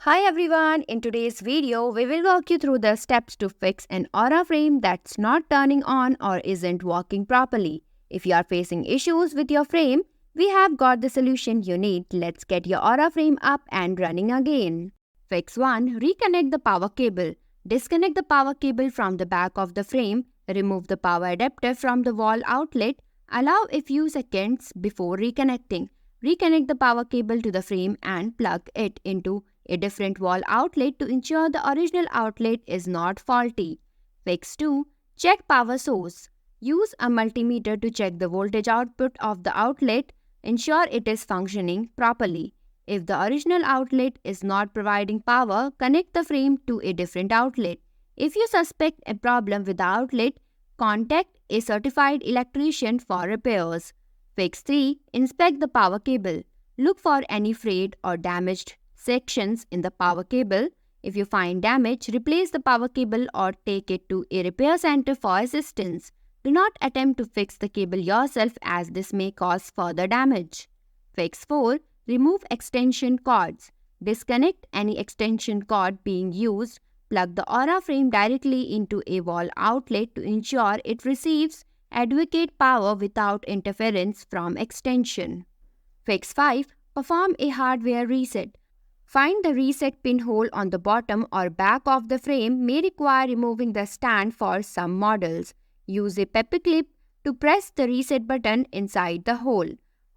Hi everyone, in today's video, we will walk you through the steps to fix an Aura frame that's not turning on or isn't working properly. If you are facing issues with your frame, we have got the solution you need. Let's get your Aura frame up and running again. Fix 1. Reconnect the power cable. Disconnect the power cable from the back of the frame. Remove the power adapter from the wall outlet. Allow a few seconds before reconnecting. Reconnect the power cable to the frame and plug it into a different wall outlet to ensure the original outlet is not faulty. Fix 2. Check power source. Use a multimeter to check the voltage output of the outlet. Ensure it is functioning properly. If the original outlet is not providing power, connect the frame to a different outlet. If you suspect a problem with the outlet, contact a certified electrician for repairs. Fix 3. Inspect the power cable. Look for any frayed or damaged sections in the power cable. If you find damage, replace the power cable or take it to a repair center for assistance. Do not attempt to fix the cable yourself as this may cause further damage. Fix 4. Remove extension cords. Disconnect any extension cord being used. Plug the Aura frame directly into a wall outlet to ensure it receives adequate power without interference from extension. Fix 5. Perform a hardware reset. Find the reset pinhole on the bottom or back of the frame may require removing the stand for some models. Use a paperclip to press the reset button inside the hole.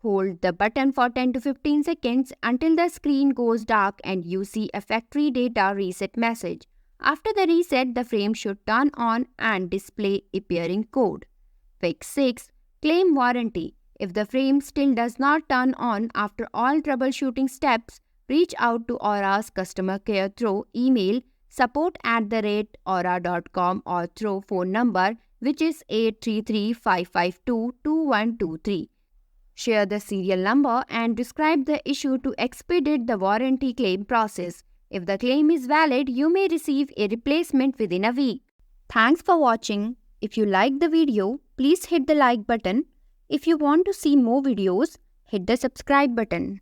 Hold the button for 10 to 15 seconds until the screen goes dark and you see a factory data reset message. After the reset, the frame should turn on and display a pairing code. Fix 6. Claim warranty. If the frame still does not turn on after all troubleshooting steps, reach out to Aura's customer care through email support@aura.com or through phone number which is 833-552-2123. Share the serial number and describe the issue to expedite the warranty claim process. If the claim is valid, you may receive a replacement within a week. Thanks for watching. If you liked the video, please hit the like button. If you want to see more videos, hit the subscribe button.